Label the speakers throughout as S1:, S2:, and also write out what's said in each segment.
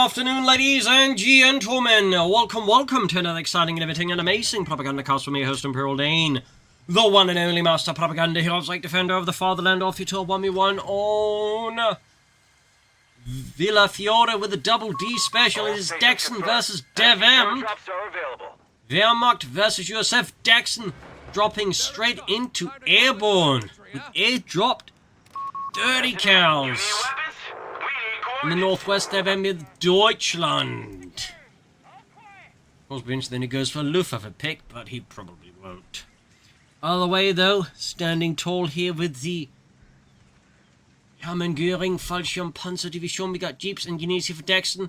S1: afternoon, ladies and gentlemen. Welcome to another exciting, innovating, and amazing Propagandacast from me, host Imperial Dane, the one and only master propaganda heroes like defender of the fatherland, off you to 1v1 on Villa Fiore with a double D special. It is DexN versus Devm. Wehrmacht versus USF. DexN dropping straight into Airborne with airdropped 30 cows. In the northwest, Devm with Deutschland. Of course, Vince then he goes for a Luftwaffe pick, but he probably won't. Other way, though, standing tall here with the Hermann Göring Fallschirm Panzer Division. We got Jeeps Engineers here for DexN.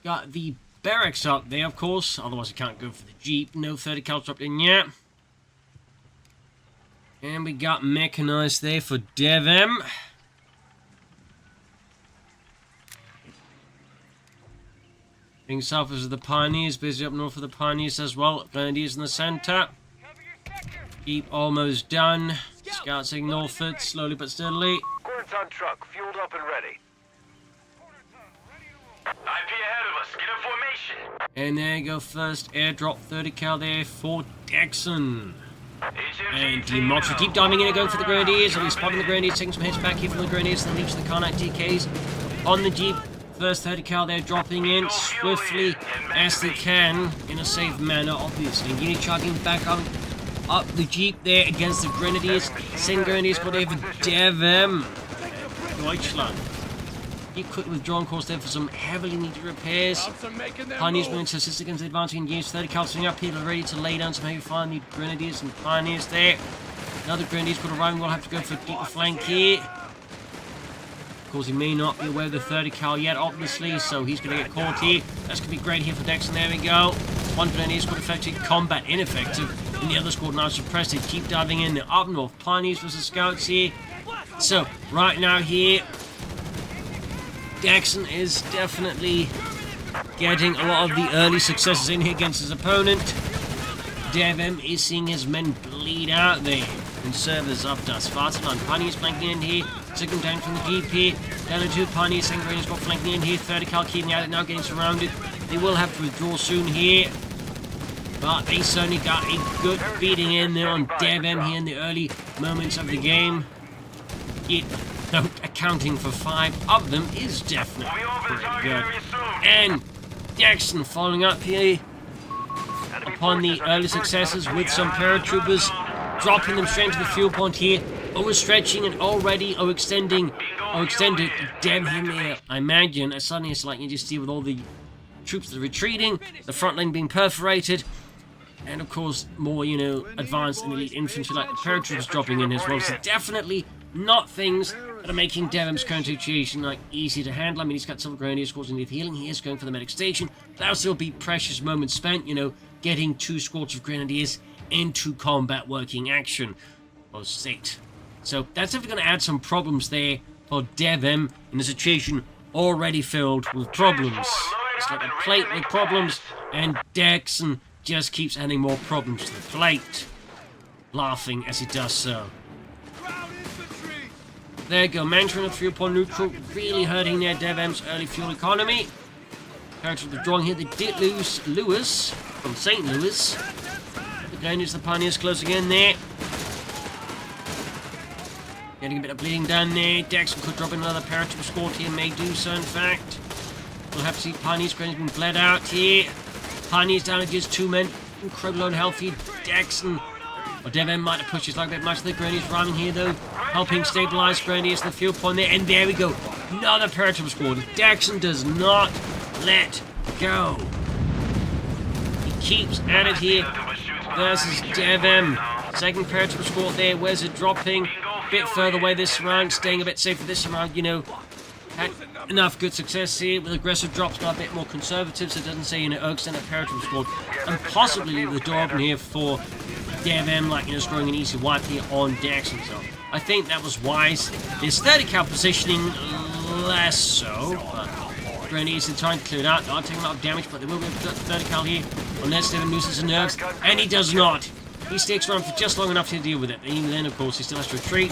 S1: Got the barracks up there, of course. Otherwise, you can't go for the Jeep. No 30 cal dropped in yet. And we got Mechanized there for Devm. Being south is the Pioneers, busy up north for the Pioneers as well. Grenadiers in the centre. Jeep almost done. Scouts heading northward, slowly but steadily.
S2: Coordinates on truck, fueled up and ready. IP ahead of us, get in formation.
S1: And there you go, first airdrop 30 cal there for DexN. And Democracy keep diving in and going for the Grenadiers. At least spotting the Grenadiers, taking some hits back here from the Grenadiers. Then reach the Carnite DKs on the Jeep. First 30 cal there, dropping in swiftly as they can in a safe manner, obviously. Unit charging back up the Jeep there against the Grenadiers. Same Grenadiers got there for Devm. Deutschland. Keep quick withdrawing course there for some heavily needed repairs. Pioneers willing to assist against the advancing units. 30 cal swing up here, ready to lay down some heavy fire. Need Grenadiers and Pioneers there. Another Grenadiers got arriving. We'll have to go for a deeper flank here. Of course, he may not be aware of the 30 cal yet, obviously, so he's going to get caught here. That's going to be great here for DexN. There we go. One Grenadier squad effective, combat ineffective, and the other squad now suppressed. They keep diving in. Up north, Pioneers versus Scouts here. So, right now here, DexN is definitely getting a lot of the early successes in here against his opponent. Devm is seeing his men bleed out there. And servers up to Svartaland. Pioneers flanking in here. Second down from the Jeep here. Down to two Pioneers. Second Grenadiers got flanking in here. 30 cal keeping at it now, getting surrounded. They will have to withdraw soon here. But they certainly got a good beating in there on Devm here in the early moments of the game. It, though, accounting for 5 of them is definitely pretty good. And DexN following up here upon the early successes with some paratroopers. Dropping them straight into the fuel point here, overstretching and already extended Devm here. I imagine, as suddenly it's like you just see with all the troops that are retreating, the front line being perforated, and of course more, advanced and elite infantry like the paratroopers dropping in as well. So definitely not things that are making Devm's current situation easy to handle. I mean, he's got several Grenadiers causing need healing. He is going for the medic station. That'll still be precious moments spent, getting 2 squads of Grenadiers into combat working action or state. So that's definitely going to add some problems there for Devm in a situation already filled with problems. It's like a plate with problems, and DexN just keeps adding more problems to the plate, laughing as he does so. There you go, Mandarin at 3-point neutral, really hurting their Devm's early fuel economy. Characters withdrawing here, they did lose Lewis from St. Louis. Grenadiers, the Pioneers closing in there. Getting a bit of bleeding down there. DexN could drop in another paratrooper squad here, may do so in fact. We'll have to see Pioneers, Grenadiers being bled out here. Pioneers down to just 2 men. Incredibly unhealthy. DexN, or Devm might have pushed his luck a bit much. The Grenadiers rhyming here though, helping stabilize Grenadiers in the field point there. And there we go. Another paratrooper squad. DexN does not let go. He keeps at it here versus Devm. Second paratrooper squad there. Where's it dropping? A bit further away this round. Staying a bit safer this round, Had enough good success here with aggressive drops, but a bit more conservative, so it doesn't say, extend a paratrooper squad. And possibly leave the door open here for Devm, scoring an easy wipe here on DexN. So I think that was wise. His 30 cal positioning, less so. Grenadiers are trying to clear it out. They are taking a lot of damage, but they will be able to put 30 cal here unless Devm loses his nerves, and he does not. He sticks around for just long enough to deal with it. And even then, of course, he still has to retreat.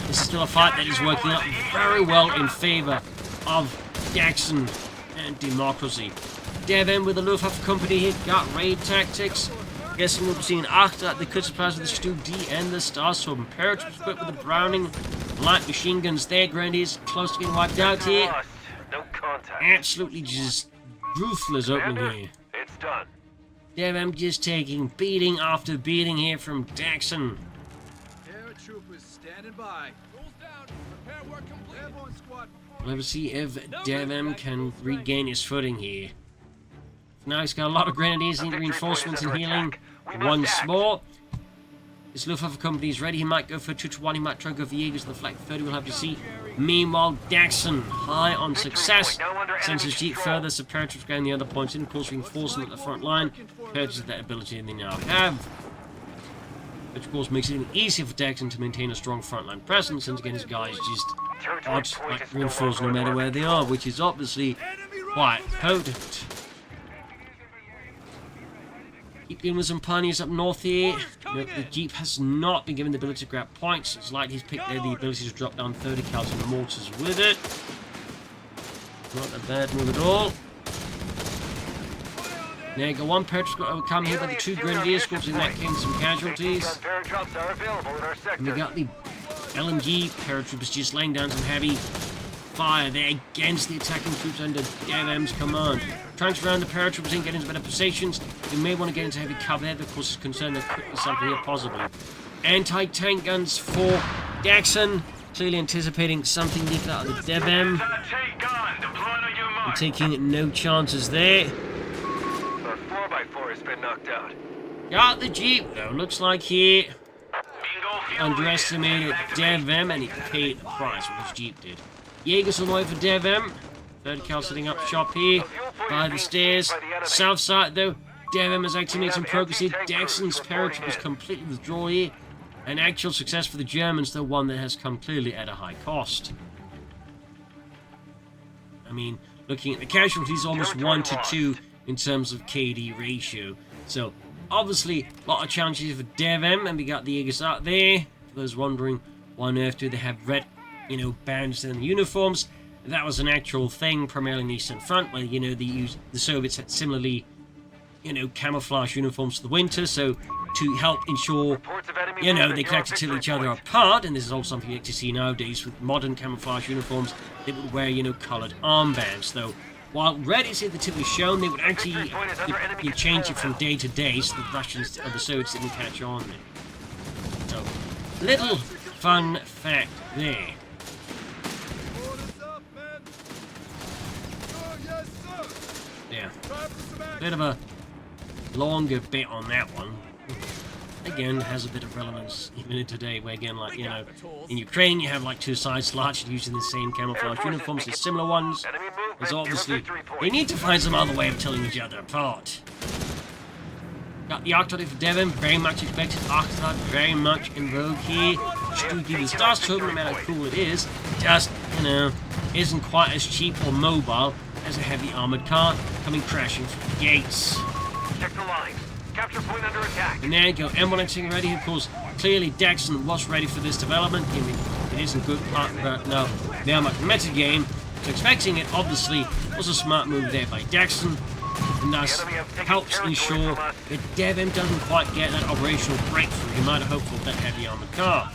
S1: This is still a fight that is working out very well in favor of DexN. and democracy. Devm with the Luftwaffe company here got raid tactics. Guessing we'll be seeing after the cut supplies with the Stu D and the Starstorm. Paratroops equipped with the Browning light machine guns. Their grenadiers close to getting wiped out here.
S2: No contact.
S1: Absolutely just ruthless opening
S2: Panther,
S1: here.
S2: it's done.
S1: Devm just taking beating after beating here from DexN.
S3: Paratroopers standing by. Rules down. Repair work complete. Airborne squad.
S1: We'll see if Devm can regain his footing here. Now he's got a lot of grenadiers, need reinforcements and healing once more. His Luftwaffe company is ready. He might go for 2-1. He might try to go for Jaegers. The Flak 30 we'll have to see. Meanwhile, DexN, high on success, sends his Jeep further. So paratroops going the other points in. Of course, reinforcing at the front line. Purchases that ability they now have. Which, of course, makes it even easier for DexN to maintain a strong frontline presence. And again, his guys just reinforce no matter where they are, which is obviously quite potent. Keep going with some pioneers up north here. Note the Jeep has not been given the ability to grab points. It's like he's picked there the ability to drop down 30 cals on the mortars with it. Not a bad move at all. There you go, one paratroop got overcome here by the two grenadiers, causing that came some casualties. And we got the LMG paratroopers just laying down some heavy fire there against the attacking troops under Devm's command. Trying to round the paratroopers in, get into better positions. You may want to get into heavy cover there, but of course is concerned that something here possibly. Anti-tank guns for DexN, clearly anticipating something like that of the Devm. And taking no chances there.
S2: Our 4x4 has been knocked out.
S1: Got the Jeep though, looks like he underestimated Devm and he paid the price, what his Jeep did. Jaegers on the way for Devm. Third cal setting up shop here by the stairs. South side though, Devm has actually made some progress here. DexN's paratroopers completely withdraw here. An actual success for the Germans, though one that has come clearly at a high cost. I mean, looking at the casualties, almost 1-to-2 in terms of KD ratio. So, obviously, a lot of challenges for Devm, and we got the Jaegers out there. For those wondering why on earth do they have red, bands in the uniforms, that was an actual thing, primarily in the Eastern Front, where, the Soviets had similarly, camouflage uniforms for the winter, so to help ensure, they could actually tell each other apart, and this is also something you get to see nowadays with modern camouflage uniforms. They would wear, coloured armbands, though. While red is typically shown, they would actually change it from day to day, so the Russians or the Soviets didn't catch on. So, little fun fact there. Yeah, bit of a longer bit on that one. Again, has a bit of relevance even in today, where again, like, in Ukraine you have like two sides largely using the same camouflage uniforms, there's similar ones. There's obviously, they need to find some other way of telling each other apart. Got the Arctic for Devm, very much expected. Arctic very much in vogue here. Stupid the Starstorm, no matter how cool it is, just, isn't quite as cheap or mobile as a heavy armored car coming crashing through the gates.
S2: Check the lines. Capture point under attack.
S1: And there you go, M1X ready. Of course, clearly DexN was ready for this development. I mean, it isn't good, but no, now much meta game. So expecting it, obviously, was a smart move there by DexN, and thus helps ensure that Devm doesn't quite get that operational breakthrough he might have hoped for with that heavy armored car.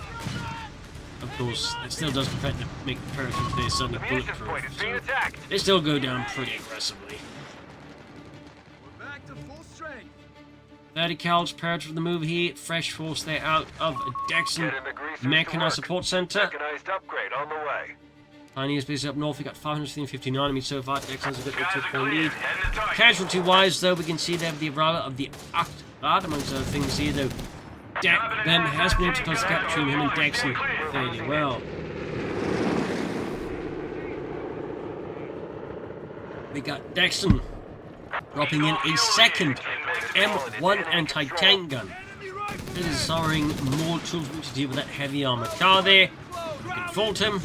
S1: Of course, it still doesn't make the paratroopers there suddenly bulletproof. So they still go down pretty aggressively. 30 cals paratroop for the move here. Fresh force there out of DexN Mechanized support center.
S2: Mechanized upgrade on the way.
S1: Pioneers base up north. We got 559 enemies so far. DexN's a bit of a 2-point lead. Casualty-wise, though, we can see there the arrival of the Act, amongst other things here, though. Devm has been able to close the gap between him and DexN fairly well. We got DexN dropping in a second M1 anti-tank gun. This is sorring more tools to deal with that heavy armored car there. We can fault him.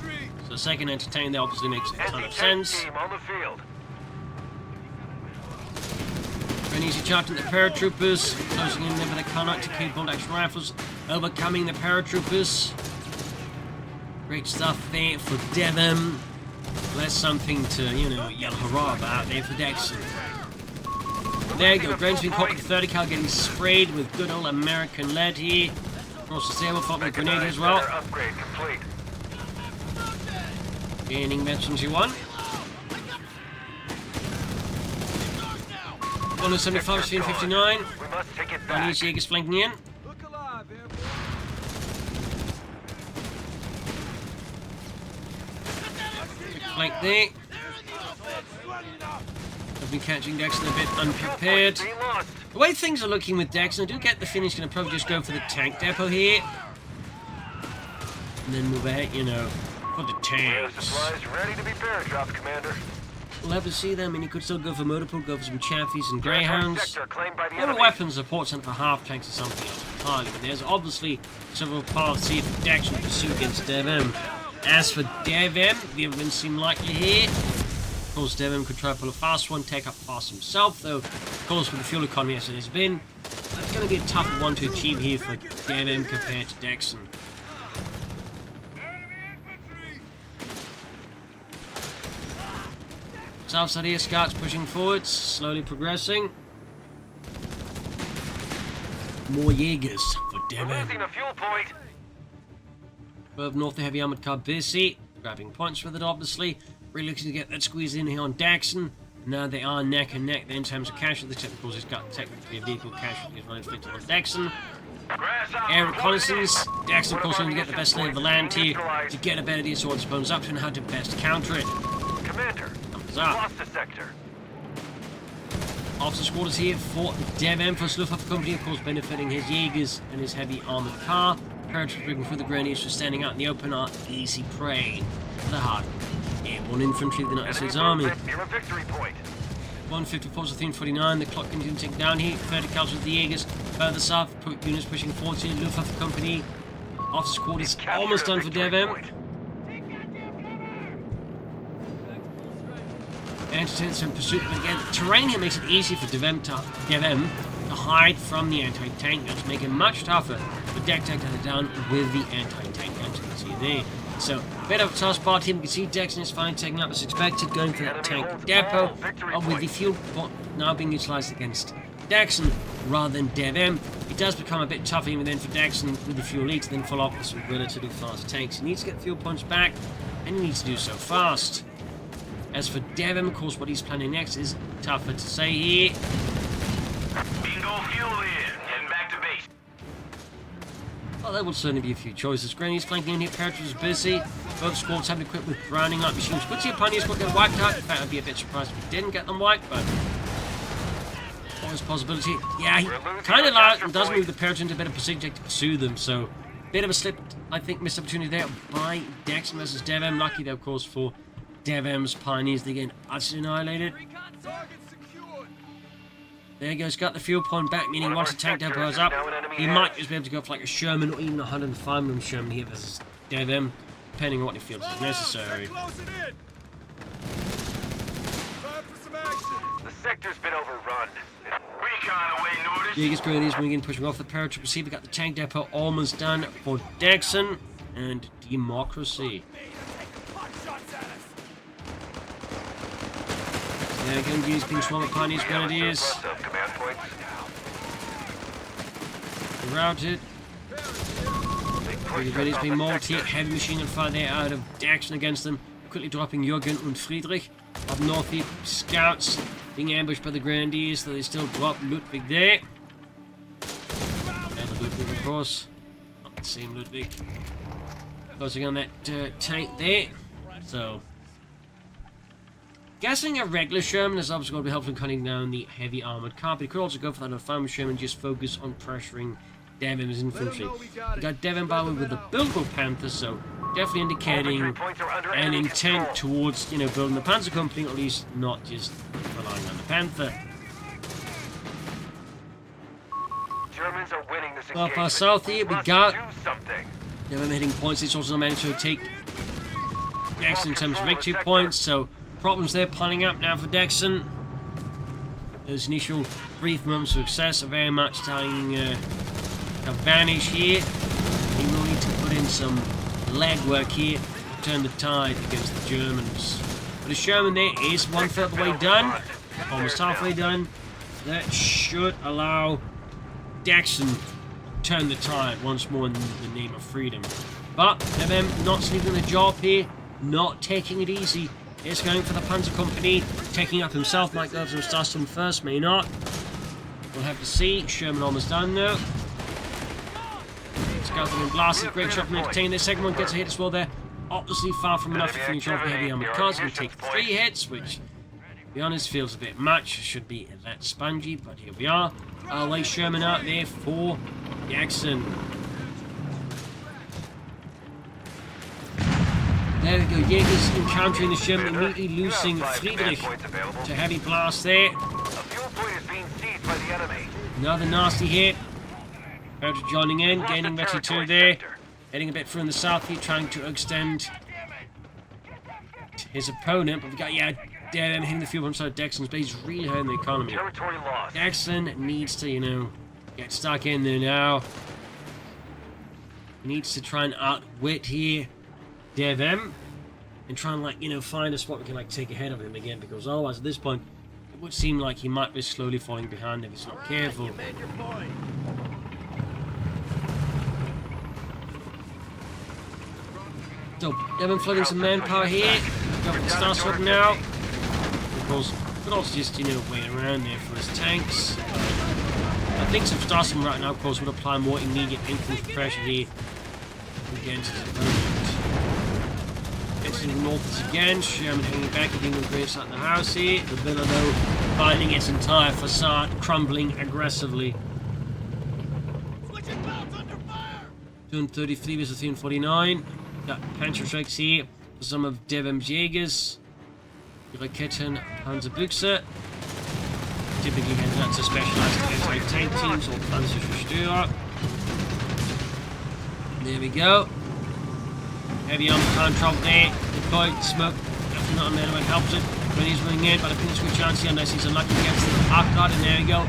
S1: So second anti-tank there obviously makes a ton of sense. Very easy charging the paratroopers, closing in there with the Carnot to K bolt action rifles, overcoming the paratroopers. Great stuff there for Devm. Less something to, you know, yell hurrah about there for DexN. There you go, Graham's been caught with 30 cal getting sprayed with good old American lead here. Of course, the sailor fought with a grenade as well.
S2: Upgrade complete.
S1: Gaining veterans 1. 175, 59.
S2: We must take it back.
S1: Chinese Jaegers flanking in.
S3: Look alive, Airborne.
S1: Flank there. I've been catching DexN a bit unprepared.
S2: Being lost.
S1: The way things are looking with DexN, I do get the feeling he's going to probably just go for the tank depot here. And then move ahead, you know, for the tanks.
S2: Supplies ready to be paratropped, Commander.
S1: We'll have to see them, and he could still go for motor pool, go for some Chaffies and Greyhounds.
S2: Sector claimed by the
S1: All the
S2: enemy.
S1: weapons support sent for half tanks or something else entirely, but there's obviously several paths here for DexN to pursue against Devm. As for Devm, the events seem likely here. Of course, Devm could try to pull a fast one, take up fast himself, though, of course, with the fuel economy as it has been, that's going to be a tougher one to achieve here for Devm compared to DexN. South side here, scouts pushing forwards, slowly progressing. More Jaegers for
S2: Losing
S1: Devm.
S2: a fuel point.
S1: Above north, the heavy armored car busy, grabbing points with it, obviously. Really looking to get that squeeze in here on DexN. Now they are neck and neck there in terms of casualties. Of course, it's got technically a vehicle casualty as well inflicted on DexN. Air reconnaissance. DexN, of course, trying to get the best lay of the land here to get a better idea of what his opponent's up to and how to best counter it.
S2: Commander,
S1: Thumbs
S2: we
S1: up.
S2: lost a sector.
S1: Officer squad is here for Devm for Luftwaffe Company, of course, benefiting his Jaegers and his heavy armored car. Paratroopers for the Grenadiers for standing out in the open are easy prey for the hard Airborne infantry of the United States Army.
S2: Near a victory point.
S1: 154 to 349, the clock continues to tick down here. 30 cows with the Jaegers. Further south, units pushing forward to Luftwaffe Company. Officer squad is almost done for Devm. Anti-tanks in pursuit, but again, the terrain here makes it easy for Devm to hide from the anti-tank guns, making it much tougher for DexN to head down with the anti-tank guns, you can see there. So, a bit of a tough spot here. We can see DexN is finally taking up as expected, going for that tank depot, with the fuel pot now being utilised against DexN rather than Devm. It does become a bit tougher even then for DexN with the fuel lead to then follow up with some relatively fast tanks. He needs to get fuel points back, and he needs to do so fast. As for Devm, of course, what he's planning next is tougher to say here.
S2: Bingo fuel in. Heading back to base.
S1: Well, there will certainly be a few choices. Grenadiers flanking in here, paratroopers are busy. Both squads have been equipped with grounding light machines. Could see a pioneer squad get wiped out. In fact, I'd be a bit surprised if we didn't get them wiped, but always a possibility. Yeah, he kind of does move the paratroopers into a better position to pursue them, so bit of a slip, I think, missed opportunity there by DexN versus Devm. Lucky, though, of course, for Devm's pioneers. They get utterly annihilated. There he goes, got the fuel point back, meaning once the tank depot is up, he might just be able to go for like a Sherman or even a 105mm Sherman here versus Devm, depending on what he feels is necessary.
S2: The sector's been overrun. Recon awaiting orders.
S1: Jaegers Grenadiers moving in, pushing off the paratroop receiver. Got the tank depot almost done for DexN and Democracy. There again, these being smaller pioneers, Grenadiers.
S2: Command points.
S1: Routed. The Grenadiers being mauled here. Heavy machine gun fire there out of DexN against them. Quickly dropping Jürgen and Friedrich. Up north here, scouts being ambushed by the Grenadiers, so they still drop Ludwig there. Another Ludwig, of course. Not the same Ludwig. Closing on that tank there. So, guessing a regular Sherman is obviously going to be helpful in cutting down the heavy armored car, but he could also go for that farm Sherman and just focus on pressuring Devm's infantry. We got Devm by with the buildable Panther, so definitely indicating an intent towards, you know, building the Panzer Company, or at least not just relying on the Panther.
S2: Germans are winning this
S1: Well,
S2: engagement.
S1: far south here, we
S2: Must
S1: got
S2: do something.
S1: Devm hitting points. It's also managed to take DexN in terms of victory points, so problems there piling up now for DexN. Those initial brief moments of success are very much starting to vanish here. He will need to put in some legwork here to turn the tide against the Germans. But the Sherman there is 1/3 of the way done. Almost halfway done. That should allow DexN to turn the tide once more in the name of freedom. But Devm not sleeping the job here, not taking it easy. Is going for the Panther Company, taking up himself. Might go for Starstorm first, may not. We'll have to see. Sherman almost done now. Scouting and blasting, great shot from entertaining. The second one gets a hit as well there. Obviously far from enough to finish off the heavy armored cars. Going to take 3 hits, which, to be honest, feels a bit much. Should be that spongy, but here we are. I'll lay Sherman out there for DexN. There we go, Jaegers encountering the Sherman, immediately losing Friedrich to heavy blast there. Another nasty hit. Predator joining in, gaining Betty 2 there. Heading a bit through in the south here, trying to extend his opponent. But we got, yeah, Devm hitting the fuel inside DexN's, but he's really hurting the economy. DexN needs to, you know, get stuck in there now. He needs to try and outwit here Devm and try and, like, you know, find a spot we can, like, take ahead of him again, because otherwise at this point it would seem like he might be slowly falling behind if he's not careful. So Devm flooding some manpower here. Go for the Starstorm now. Of course, could also just, you know, wait around there for his tanks. I think some Starstorm right now, of course, would apply more immediate infantry pressure here against his opponent. Getting north again, Sherman hanging back, getting the graves out of the house here. The villa, though, finding its entire facade crumbling aggressively. 233 versus 349. Got Panther strikes here for some of Devm's Jaegers. Raketen, Panzerbuchse. Typically headed out to specialized airstrike tank teams or Panzerzerstörer. There we go. Heavy armor can't drop there. Deployed smoke. Definitely not a man when it helps it. When he's running in, but I think it's a good chance here unless he's unlucky against the park guard. And there we go.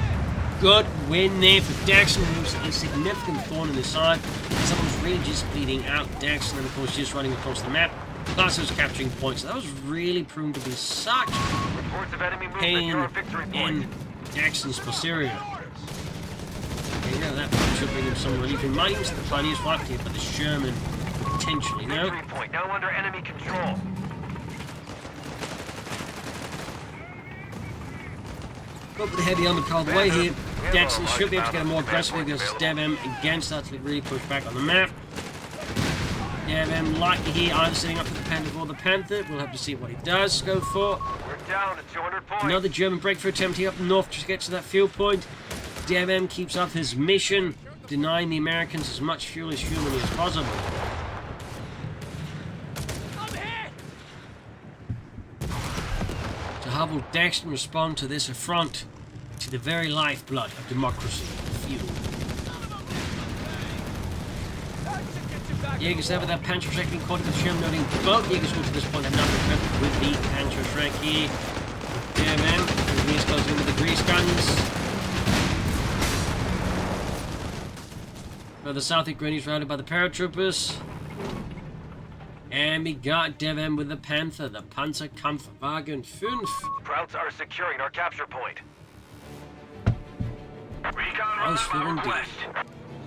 S1: Good win there for DexN, who's a significant thorn in the side. Someone's really just bleeding out DexN, and of course just running across the map. Plus those capturing points. That was really proven to be such pain in DexN's posterior. There you go, that should bring him some relief. He might use the Pioneer's wiped here, but the Sherman potentially, no?
S2: Now under enemy control.
S1: But with the heavy armor called away here, DexN should be able to get a more aggressive against Devm again, start to really push back on the map. Devm likely here either setting up for the Panther or the Panther. We'll have to see what he does go for.
S2: We're down to 200 points.
S1: Another German breakthrough attempt here up north to get to that fuel point. Devm keeps up his mission, denying the Americans as much fuel as humanly as possible. So how will DexN respond to this affront to the very lifeblood of democracy, fuel? Jaegers there with that Panther Shrek being caught with Sherman, noting both Jaegers to this point have not been equipped with the Panther Shrek here. Devm, he's closing in with the grease guns. Further south, Granny's routed by the paratroopers. And we got Devm with the Panther, the Panzerkampfwagen 5.
S2: Krauts are securing our capture point. Recon on
S1: Nice
S2: the
S1: indeed.
S2: west.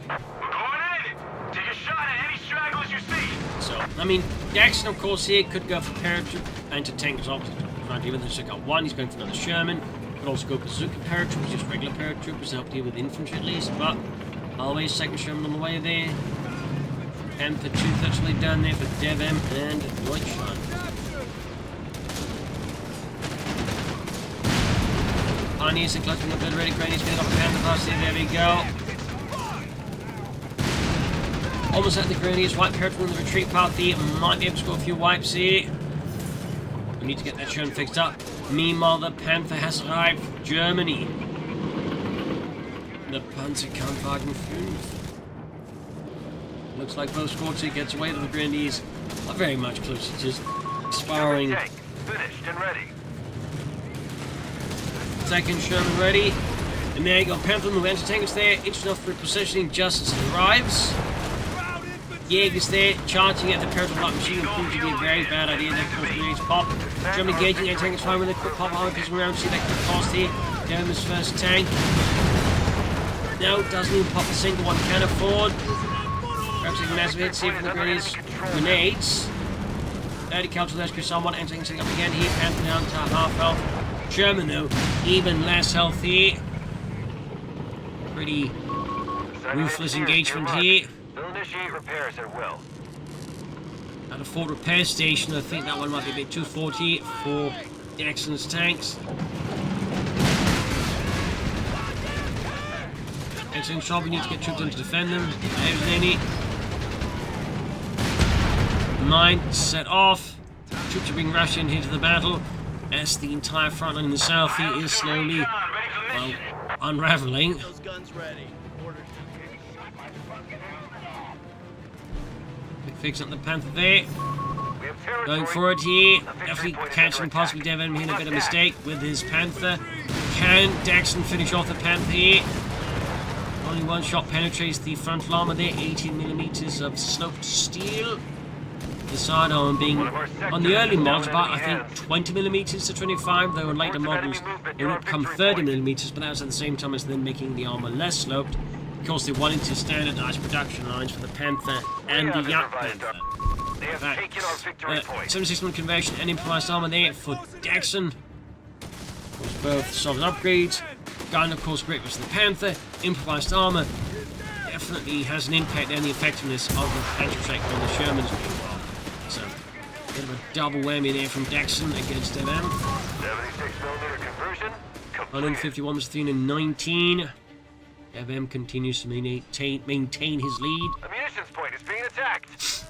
S2: We're going in. Take a shot at any stragglers you see.
S1: So, I mean, DexN, of course, here could go for paratroop anti-tank as obviously trying to deal with the second one. He's going for another Sherman. Could also go for Bazooka paratroopers, just regular paratroopers to help deal with infantry at least. But always second Sherman on the way there. Panther 2 virtually done there for Devm and Deutschland. Pioneers are collecting up ready. Granny's getting off the Panther pass here. There we go. Almost at the Grenadiers. White paratroop on the retreat path here. Might be able to score a few wipes here. We need to get that Sherman fixed up. Meanwhile, the Panther has arrived from Germany. The Panzerkampfwagen 5. Looks like both squads here gets away to the Grenadiers. Not very much closer, just expiring.
S2: Finished and ready.
S1: Second Sherman ready. And there you go, Panther and the anti-tankers there. Interesting enough for positioning just as it arrives. Jaegers there, charging at the Persian light machine proved to be a very bad idea. That course grenades pop. German engaging anti-tank is fine with a quick pop armor pissing around. See that quick cost here. Devm's first tank. No, doesn't even pop a single one. Can afford. Perhaps taking massive hits here from the grenades. 30 kills to rescue someone. Anti-tank setting up again here. Panther down to half health. German though, even less health here. Pretty ruthless engagement here.
S2: They'll initiate repairs at will.
S1: At a full repair station, I think that one might be a bit too forty for DexN's tanks. DexN's job, we need to get troops in to defend them. There's any. Mine set off. Troops are being rushed in here to the battle as the entire front line in the south here is slowly, well, unraveling.
S3: Those guns ready. Order.
S1: Fixing up the Panther there. Going for it here. Definitely catching possibly Devm here. A bit of mistake with his Panther. Can DexN finish off the Panther here? Only one shot penetrates the frontal armor there. 18mm of sloped steel. The side armor being on the early mods about I think 20mm to 25, though on later models it would become 30mm, but that was at the same time as then making the armor less sloped. Of course, they wanted to standardize production lines for the Panther and the Yacht Panther.
S2: They have taken our victory point.
S1: 76mm conversion and improvised armor there for DexN. Was both solid upgrades. Gun, of course, great for the Panther. Improvised armor definitely has an impact on the effectiveness of the Panther strike on the Shermans. So, bit of a double whammy there from DexN against Devm.
S2: 76mm conversion.
S1: 151 was 319. Devm continues to maintain his lead.
S2: The munitions point is being attacked.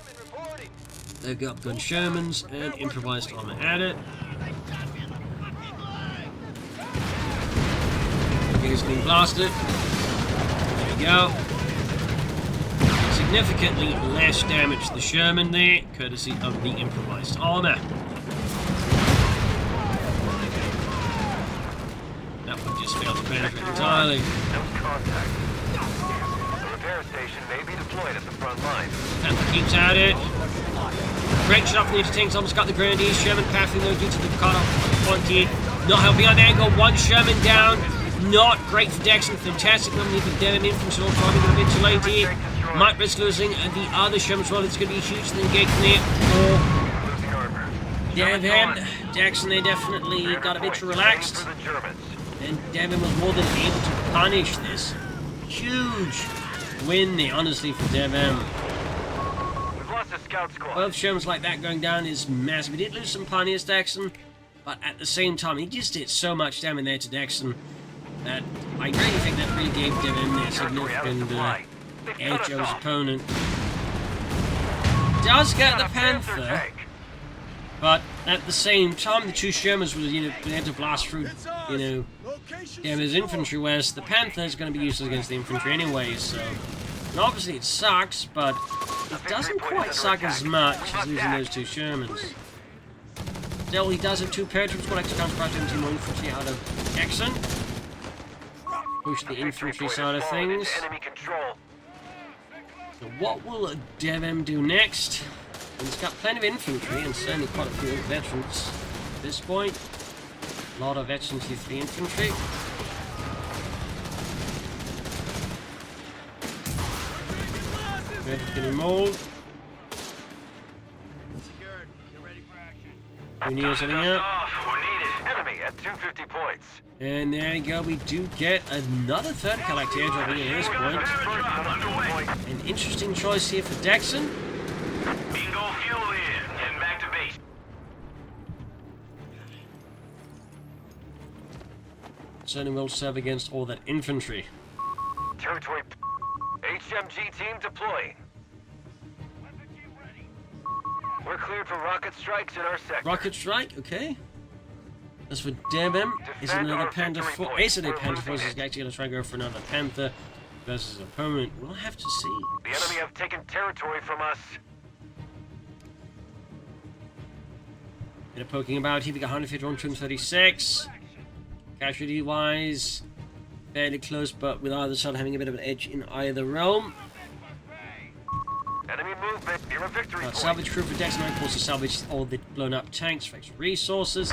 S1: They've got gun Shermans and improvised armor at it. He's being blasted. There we go. Significantly less damage to the Sherman there, courtesy of the improvised armor. That one just failed to penetrate entirely.
S2: Contact. The repair station may be deployed at the front line.
S1: Panther keeps at it. Great shot from the anti-tanks, almost got the Grenadiers. Sherman pathing though due to the cutoff 20. Not helping on the angle, one Sherman down. Not great for DexN. Fantastic underneath the Devm infantry, all trying to capitulate here. Might risk losing the other Shermans. Well, it's going to be a huge engagement there for Devm. DexN, they definitely got a bit relaxed. And Devm was more than able to punish this. Huge win there, honestly, for Devm.
S2: We've lost a scout squad.
S1: Both Shermans like that going down is massive. He did lose some pioneers, DexN, but at the same time, he just did so much damage there to DexN that I really think that really gave Devm a significant edge over his opponent. Does get the Panther, but at the same time, the two Shermans will, been able to blast through, Devm's infantry, whereas the Panther is going to be useless against the infantry anyway, so... And obviously it sucks, but it doesn't quite suck as much as losing those two Shermans. Still, he does have two paratroops, one extra counter 17 more infantry out of DexN. Push the infantry side of things. So what will Devm do next? He's got plenty of infantry and certainly quite a few veterans at this point. A lot of veterans here for the infantry. Getting mauled. We need something out.
S2: Enemy at 250 points.
S1: And there you go, we do get another third collect airdrop at this point. An interesting choice here for DexN.
S2: Bingo fuel in. Heading back to base.
S1: Certainly will serve against all that infantry.
S2: Territory. HMG team deploying. We're cleared for rocket strikes in our sector.
S1: Rocket strike, okay. As for Devm, is another Panther force. Is it a Panther force? Is actually going to try and go for another Panther versus an opponent. We'll have to see.
S2: The enemy have taken territory from us.
S1: Bit of poking about here. We got 151, 236. Casualty wise, fairly close, but with either side having a bit of an edge in either realm.
S2: Enemy movement near a victory point.
S1: Salvage crew for DexN, of course, to salvage all the blown up tanks for extra resources.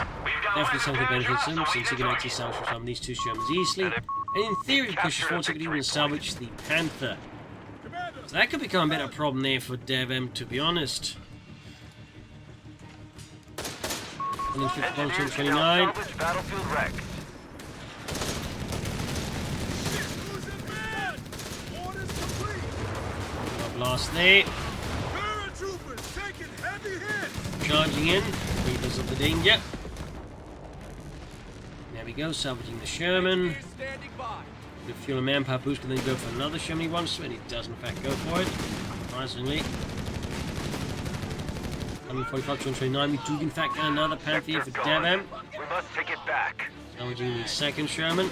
S1: Definitely something that benefits them, since he can actually salvage from some of these two Shermans easily. And in theory, it pushes forward, so he could even salvage the Panther. So that could become a bit of a problem there for Devm, to be honest. And then 51-29.
S2: Battlefield wrecked.
S1: Blast there.
S3: Paratroopers taking heavy hits.
S1: Charging in, because of the danger. There we go, salvaging the Sherman.
S3: Standing by.
S1: The fuel and manpower boost can then go for another Sherman he wants to, and he does in fact go for it. Surprisingly. 145-29, we do in fact get another Panther here for Devm.
S2: We must take it back.
S1: Salvaging the second Sherman.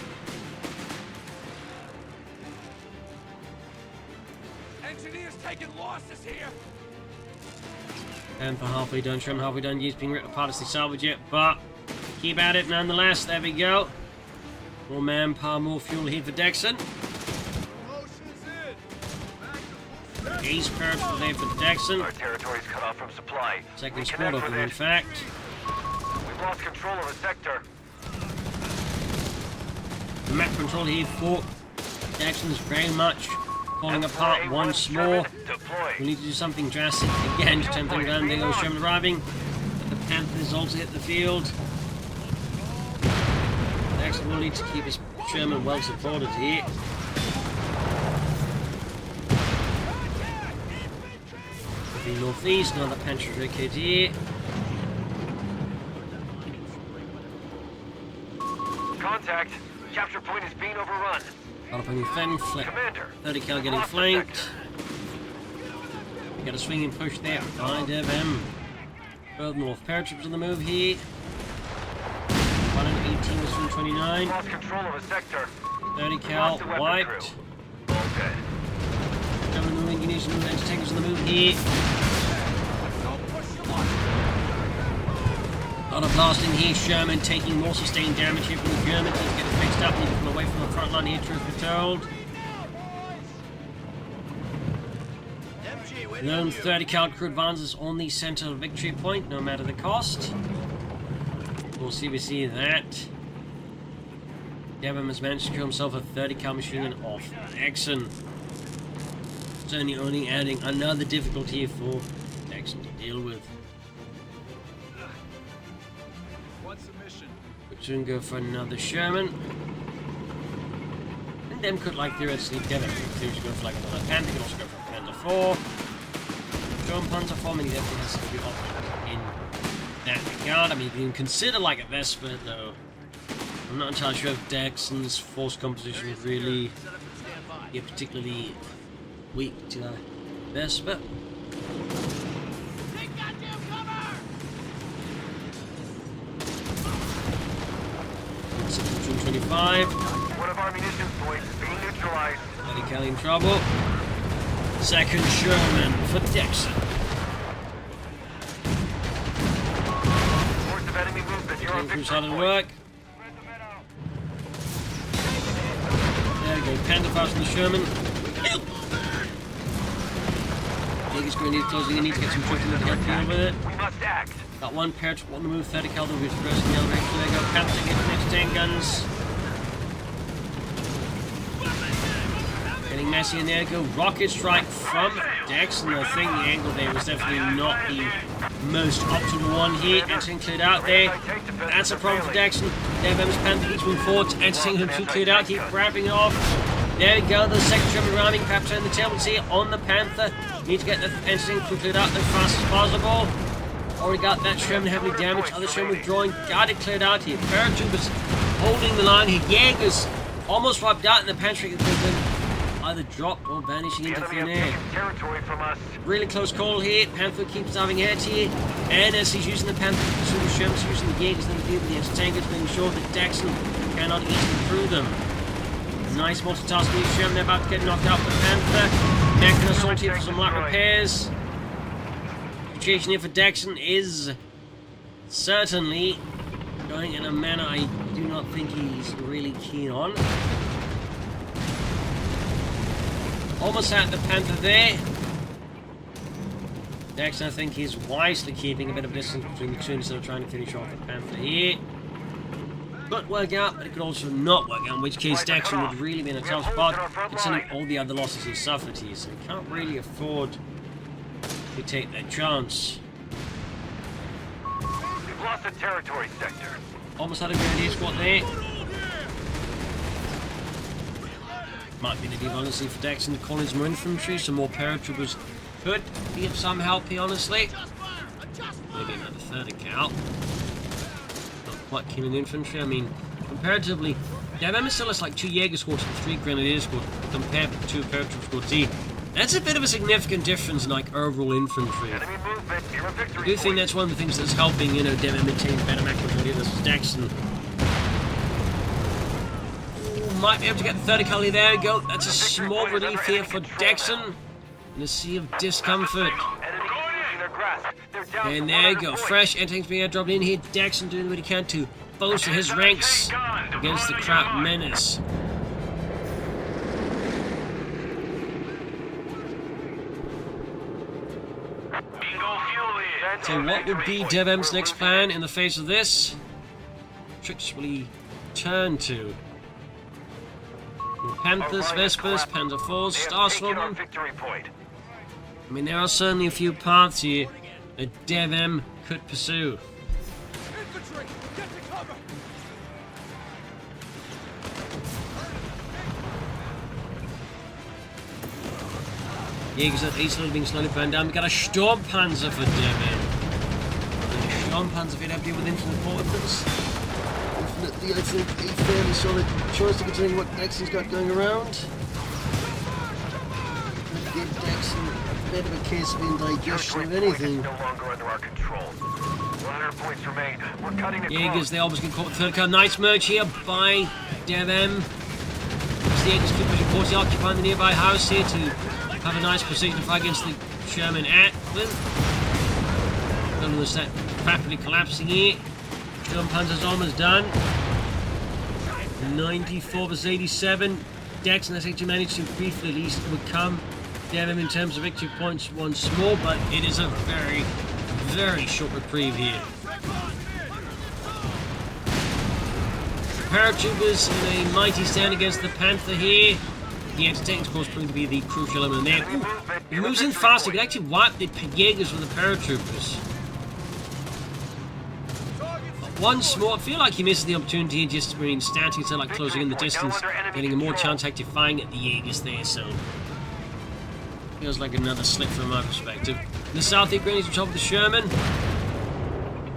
S3: Engineers taking losses here.
S1: Panther halfway done, Sherman halfway done. He's being ripped apart as they salvage it, but keep at it nonetheless. There we go. More manpower, more fuel here for DexN. Ace Parachute there for DexN.
S2: Our territory is cut off from supply.
S1: Second squad of them, in fact.
S2: We've lost control of a sector.
S1: The map control here for DexN is very much falling apart once more. We need to do something drastic again to tempt them down. There goes Sherman arriving. But the Panthers also hit the field. DexN will need to keep his Sherman well supported here. The northeast, another Panther Brigade here.
S2: Contact. Capture point is being overrun.
S1: Opening Fen,
S2: Commander.
S1: 30 cal getting flanked. We got a swinging push there by Devm. Both North paratroops on the move here. 118 was from 29.
S2: Lost control of a sector.
S1: 30 cal wiped.
S2: All good.
S1: Devm moving, you need some anti-tankers on the move here. A lot of blasting here, Sherman taking more sustained damage here from the Germans. Need to get it fixed up, need to pull away from the front line here, truth be told. Lone 30 cal crew advances on the center of victory point, no matter the cost. We'll see that. Devm has managed to secure himself a 30 cal machine gun off DexN. Certainly only adding another difficulty here for DexN to deal with. Soon go for another Sherman. And them could like theoretically Devm go for like another Panther, could also go for a Panther 4. John Panther 4, I mean, he definitely has to be options in that regard. I mean, you can consider like a Vesper, though. I'm not entirely sure if DexN's force composition would really be particularly weak to a Vesper. 25.
S2: One of our munitions points is being neutralized.
S1: Eddie Kelly in trouble. Second Sherman for DexN.
S2: Force of enemy movement. You're on victory
S1: Solid
S2: point.
S1: work. There we go. Panther fast on the Sherman. Biggest grenade closing. You need to get some troops in to help deal with it.
S2: We must act.
S1: Got one paratroop on the move. 30 cal. They'll be reversing the elevator. There we go. Panther getting next 10 guns. Getting messy in there. Go rocket strike from DexN. I think the angle there was definitely not the most optimal one here. Anti-tank cleared out there. That's a problem for DexN. Devm's Panther keeps moving forward. Anti-tank cleared out. Keep grabbing it off. There we go. The second Sherman ramming. Perhaps turn the tailwinds here on the Panther. Need to get the anti-tank cleared out as fast as possible. Already got that Sherman heavily damaged. Other Sherman withdrawing. Got it cleared out here. Paratroopers holding the line here. Jaegers almost wiped out in the Panther. Either dropped or vanishing into thin air.
S2: Territory from us.
S1: Really close call here. Panther keeps diving ahead here. And as he's using the Panther, the Sherman's using the Jaegers, then the deal with the anti-tankers, making sure that DexN cannot easily through them. Nice multitasking here. Sherman about to get knocked out by the Panther. Mech assault here for some light repairs. The situation here for DexN is certainly going in a manner I do not think he's really keen on. Almost at the Panther there. DexN, I think he's wisely keeping a bit of distance between the two instead of trying to finish off the Panther here. Could work out, but it could also not work out, in which case DexN would really be in a tough spot, considering all the other losses he's suffered here, so he can't really afford to take that chance.
S2: We've lost the territory sector.
S1: Almost had a grenadier squad there. Might be the honestly for DexN to call in some more infantry, some more paratroopers could be of some help here, honestly. Maybe another third account. Not quite keen on infantry. I mean, comparatively, Devm still has like 2 Jaeger squads and 3 grenadier squads compared to 2 paratroop squads here. That's a bit of a significant difference in like overall infantry.
S2: Enemy movement near a victory
S1: I do think
S2: point.
S1: that's one of the things that's helping, you know, Devm maintain better macro versus DexN. Might be able to get the third Acali. There we go. That's a small relief here for DexN. In a sea of discomfort.
S2: Enemy losing their grasp. They're down
S1: And
S2: to
S1: there you
S2: 100
S1: go.
S2: points.
S1: Fresh anti-tanks being airdropped in here. DexN doing what he can to bolster his ranks against the crowd menace.
S2: Bingo fuel in.
S1: So what would be Devm's next plan in the face of this? Tricks will he turn to? Panthers, Vespers, Panther 4s, Star Swarm.
S2: Victory point.
S1: I mean, there are certainly a few paths here that Devm could pursue.
S3: Infantry, get to cover.
S1: Jaegers at East being slowly burned down. We got a Storm Panzer for Devm. And a Storm Panzer if you'd have to deal with infinite weapons. Infinitely, I think, a fairly solid choice considering what DexN's got going around. Give DexN a bit of a case of indigestion of anything.
S2: No longer under our control. 100 points remain. We're cutting it
S1: Jaegers,
S2: close.
S1: they almost get caught with third card. Nice merge here by Devm. The Jaegers keep pushing forward, occupying the nearby house here to have a nice precision fight against the Sherman Atlan. Don't lose that rapidly collapsing here. Storm Panzer's almost done. 94 versus 87. DexN has actually managed to briefly at least overcome Devm in terms of victory points once more, but it is a very, very short reprieve here. Paratroopers in a mighty stand against the Panther here. The anti-tank squad is proving to be the crucial element there. Ooh, he moves in fast. He could actually wipe the Jaegers with the paratroopers. But once more, I feel like he misses the opportunity just to remain standing instead of like closing in the distance, getting a more chance actually firing at the Jaegers there. So feels like another slip from my perspective. In the south, the Grenadiers on top of the Sherman.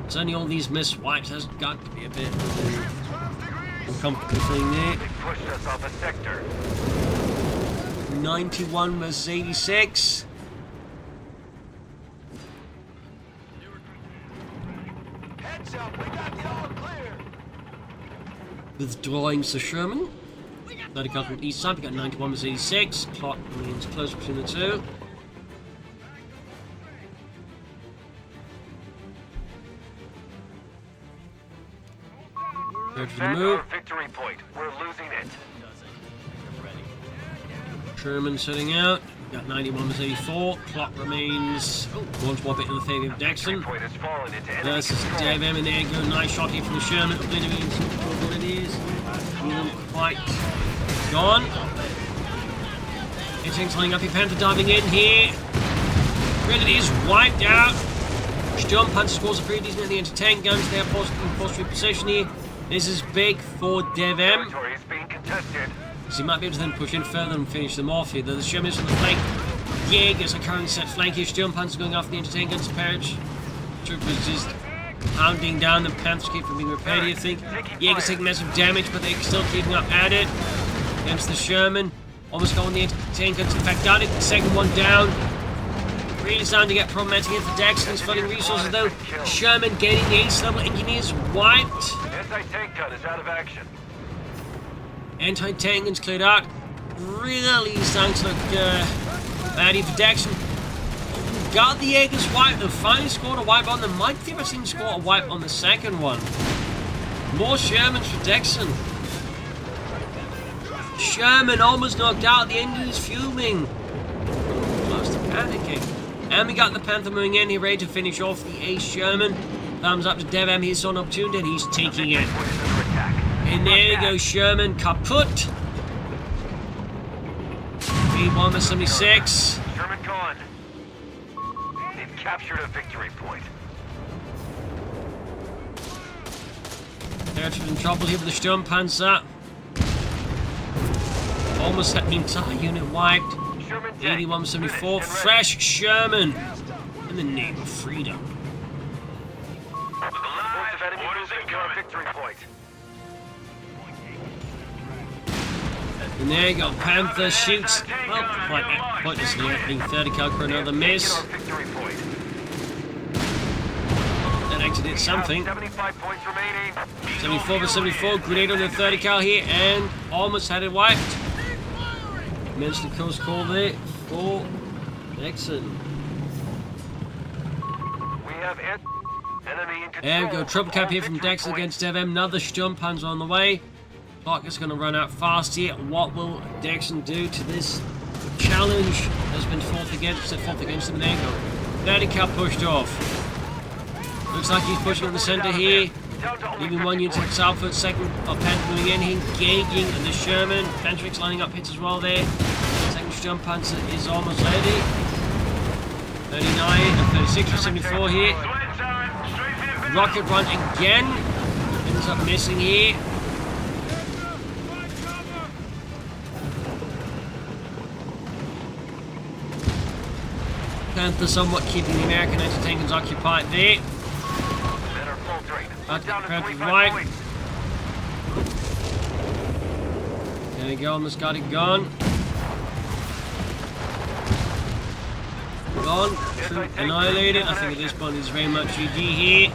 S1: Certainly all these missed wipes has got to be a bit of an uncomfortable thing there.
S2: They pushed us off a sector.
S1: 91 versus 86.
S2: Heads up, we got the all clear.
S1: Withdrawing to Sherman. 30 cut from the east side, we got 91 versus 86. Plot remains close between the two. Third for the
S2: Defend
S1: move.
S2: our victory point. We're losing it.
S1: Sherman setting out. We got 91 versus 84. Plot remains. Oh, one more bit in the favour of
S2: Victory
S1: DexN.
S2: point has fallen into enemy
S1: Versus
S2: control.
S1: Devm, and there you go. Nice shot here from the Sherman. Obliterating some poor grenadiers. Not quite gone. Everything's lining up here. Panther diving in here. Grenadiers wiped out. Storm Panzer scores a pretty decent in the anti-tank guns. They're forced to reposition here. This is big for Devm.
S2: Territory is being contested.
S1: So he might be able to then push in further and finish them off here. Though the Sherman is on the flank. Jaegers are currently set flank here. Storm Panzer going after the anti-tank guns. Paratroopers just pounding down. The Panthers keep from being repaired here, I think. Jaegers taking massive damage, but they're still keeping up at it. Against the Sherman. Almost got on the anti-tank guns. In fact, got it. The second one down. Really starting to get problematic here for DexN. He's funding resources though. Sherman gaining the ace level. Engineers wiped.
S2: Anti-tank gun is out of action.
S1: Anti-tank guns cleared out. Really starting to look bad here for DexN. Got the Jaegers wiped. They finally scored a wipe on them. Might think I've seen score a wipe on the second one. More Shermans for DexN. Sherman almost knocked out. The engine is fuming. Close to panicking. And we got the Panther moving in here, ready to finish off the Ace Sherman. Thumbs up to Devm, he's on opportunity, and he's taking it. And there you go, Sherman, kaput. B-Bomber 76.
S2: Sherman gone. They've captured a victory point.
S1: They're in trouble here with the Sturmpanzer. Almost had the entire unit wiped. 8174, fresh Sherman. In the name of freedom.
S2: Victory point.
S1: And there you go, Panther shoots. Well, quite pointlessly, being 30 cal for another miss. That actually did something.
S2: 75 points remaining.
S1: 74 for 74, grenade on the 30 cal here, and almost had it wiped. Mentioned the coast call there for DexN.
S2: We have enemy in control.
S1: There we go, triple cap here from DexN against Devm. Another Sturmpanzer on the way. Clock is going to run out fast here. What will DexN do to this challenge that's been fought against them? There you go. 30 cal pushed off. Looks like he's pushing on the center here. Leaving one unit to Salford, second of Panther moving in, engaging the Sherman. Fentrix lining up hits as well there. Second Sturmpanzer is almost ready. 39 and 36 for 74 here. Rocket run again. Ends up missing here. Panther somewhat keeping the American anti-tankers occupied there. Panther's right. There we go, almost got it gone. Gone. Annihilated. I think at this point it's very much GG here.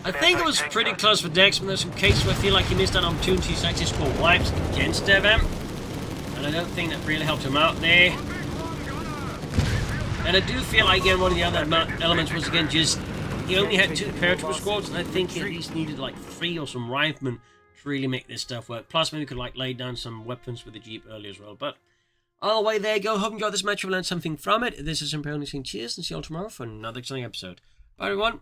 S1: I think it was pretty close for Dex, but there's some cases where I feel like he missed out on opportunities to actually score wipes against Devm. And I don't think that really helped him out there. And I do feel like, again, one of the other elements was, again, just he only had 2 paratrooper squads, and I think he at least needed like 3 or some riflemen to really make this stuff work. Plus, maybe could like lay down some weapons with the Jeep earlier as well. But all the way there you go. Hope you got this match. You learned something from it. This is Imperial saying cheers, and see you all tomorrow for another exciting episode. Bye, everyone.